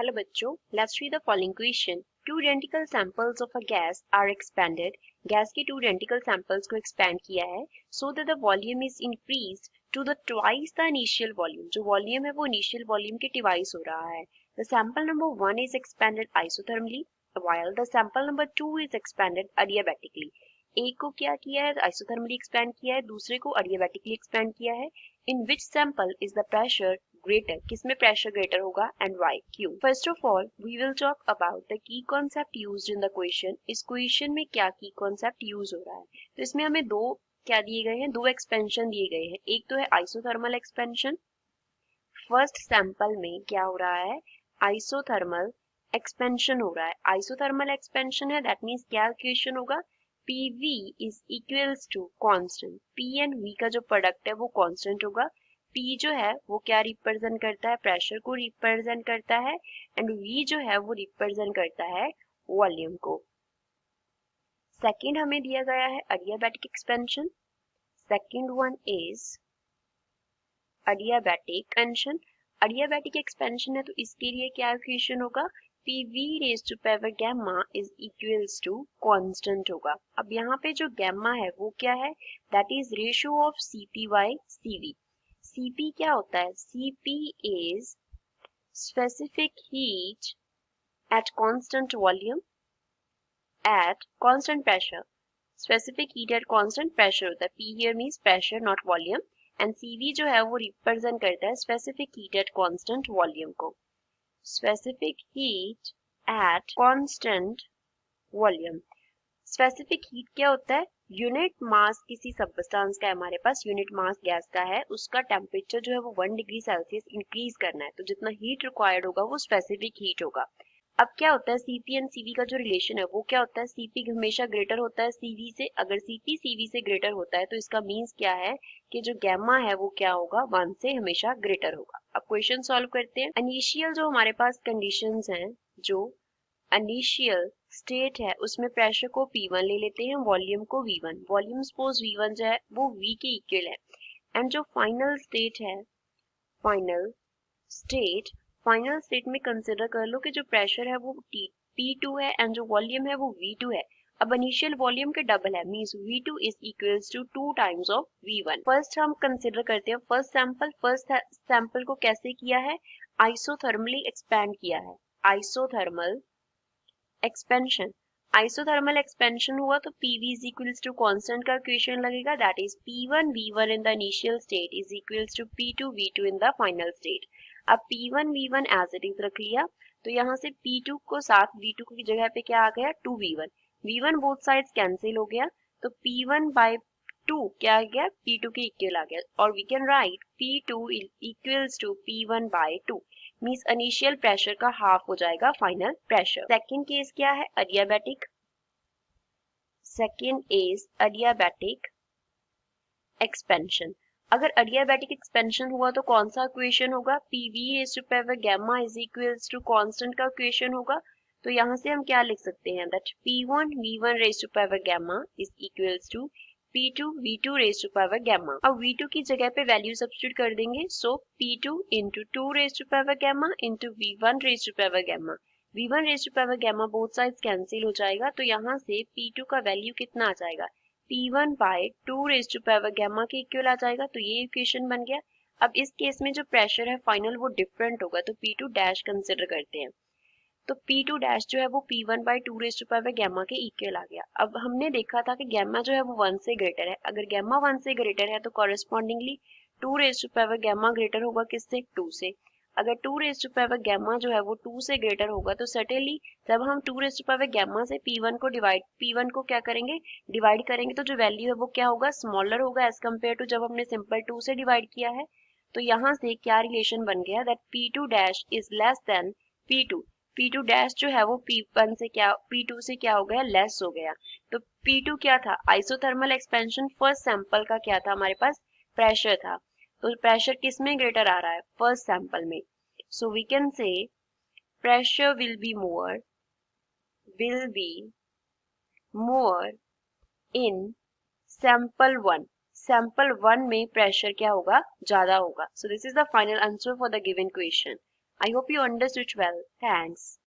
Hello बच्चों, let's read the following question. Two identical samples of a gas are expanded. Gas के two identical samples को expand किया है so that the volume is increased to the twice the initial volume. जो volume है वो initial volume के twice हो रहा है. The sample number 1 is expanded isothermally while the sample number 2 is expanded adiabatically. एक को क्या किया है isothermally expand किया है, दूसरे को adiabatically expand किया है. In which sample is the pressure greater? किसमें pressure greater होगा and why? क्यों? First of all, we will talk about the key concept used in the question. इस question में क्या key concept use हो रहा है? तो इसमें हमें दो क्या दिए गए हैं, दो एक्सपेंशन दिए गए हैं. एक तो है आइसोथर्मल एक्सपेंशन. फर्स्ट सैंपल में क्या हो रहा है, आइसोथर्मल एक्सपेंशन हो रहा है. आइसोथर्मल एक्सपेंशन है, दैट मीन्स क्या इक्वेशन होगा, PV is equals to constant. P and V का जो प्रोडक्ट है वो कांस्टेंट होगा. P जो है वो क्या रिप्रेजेंट करता है, प्रेशर को रिप्रेजेंट करता है एंड V जो है वो रिप्रेजेंट करता है वॉल्यूम को. सेकंड हमें दिया गया है adiabatic expansion. Second one is adiabatic expansion. adiabatic expansion है तो इसके लिए क्या इक्वेशन होगा, PV raised to power gamma is equals to constant होगा. अब यहाँ पे जो gamma है वो क्या है, that is ratio of Cp by Cv. Cp क्या होता है, Cp is specific heat at constant volume at constant pressure. Specific heat at constant pressure होता है. P here means pressure not volume and Cv जो है वो represent करता है specific heat at constant volume को. Specific heat at constant volume. Specific heat क्या होता है, यूनिट मास किसी सब्सटेंस का है हमारे पास, यूनिट मास गैस का है, उसका टेम्परेचर जो है वो 1 डिग्री सेल्सियस इंक्रीज करना है, तो जितना हीट रिक्वायर्ड होगा वो स्पेसिफिक हीट होगा. अब क्या होता है, Cp एंड Cv का जो रिलेशन है वो क्या होता है, Cp हमेशा ग्रेटर होता है Cv से. अगर Cp Cv से ग्रेटर होता है तो इसका मीन्स क्या है कि जो गैमा है वो क्या होगा, 1 से हमेशा ग्रेटर होगा. अब क्वेश्चन सॉल्व करते हैं. इनिशियल जो हमारे पास कंडीशंस हैं, जो इनिशियल स्टेट है उसमें प्रेशर को P1 ले लेते हैं, वॉल्यूम को V1. वॉल्यूम सपोज V1 जो है वो V के इक्वल है एंड जो फाइनल स्टेट है, फाइनल स्टेट में कंसिडर कर लो कि जो प्रेशर है वो P2 है एंड जो वॉल्यूम है वो V2 है. अब इनिशियल वॉल्यूम के डबल है, means V2 is equals to 2 times of V1. First हम कंसिडर करते हैं फर्स्ट सैंपल को कैसे किया है, आइसोथर्मली एक्सपैंड किया है. आइसोथर्मल एक्सपेंशन हुआ तो PV is equals to constant का इक्वेशन लगेगा, that is P1 V1 in the initial state is equals to P2 V2 in the final state. अब P1 V1 as it is रख लिया तो यहाँ से P2 को साथ V2 की जगह पे क्या आ गया, 2V1. V1 both sides cancel हो गया तो P1 by 2 क्या आ गया, P2 के इक्वल आ गया और we can write P2 equals to P1 by 2. Means initial pressure का हाफ हो जाएगा फाइनल प्रेशर. सेकंड केस क्या है, adiabatic. Second is adiabatic expansion. अगर adiabatic एक्सपेंशन हुआ तो कौन सा इक्वेशन होगा, PV raised to power gamma is equals to constant का इक्वेशन होगा. तो यहाँ से हम क्या लिख सकते हैं, that P1 V1 raised to power gamma is equals to P2 V2 raised to power gamma. अब V2 की जगह पे वैल्यू सब्स्टिट्यूट कर देंगे, सो P2 into 2 raised to power gamma into V1 raised to power gamma. V1 raised to power gamma both sides cancel हो जाएगा तो यहाँ से P2 का वैल्यू कितना आ जाएगा, P1 by 2 raised to power gamma के इक्वल आ जाएगा. तो ये इक्वेशन बन गया. अब इस केस में जो प्रेशर है फाइनल वो डिफरेंट होगा तो P2 डैश कंसिडर करते हैं. तो P2 डैश जो है वो P1 by 2 raised to power gamma के इक्वल आ गया. अब हमने देखा था कि गैमा जो है वो 1 से ग्रेटर है. अगर गैमा 1 से ग्रेटर है तो correspondingly 2 raised to power gamma greater होगा किससे, 2 से. अगर 2 raised to power gamma जो है वो 2 से ग्रेटर होगा तो सर्टेनली जब हम 2 raised to power gamma से P1 को क्या करेंगे, डिवाइड करेंगे तो जो वैल्यू है वो क्या होगा, स्मॉलर होगा एज कम्पेयर टू जब हमने सिंपल 2 से डिवाइड किया है. तो यहाँ से क्या रिलेशन बन गया, that P2 dash is less than P2. P2 dash जो है वो P1 से क्या, P2 से क्या हो गया, लेस हो गया. तो P2 क्या था, आइसोथर्मल एक्सपेंशन फर्स्ट सैंपल का क्या था हमारे पास, प्रेशर था. तो प्रेशर किस में ग्रेटर आ रहा है, फर्स्ट सैंपल में. So we can say pressure will be more in sample 1. Sample 1 में प्रेशर क्या होगा, ज्यादा होगा. So this is the final answer for the given question. I hope you understood well. Thanks.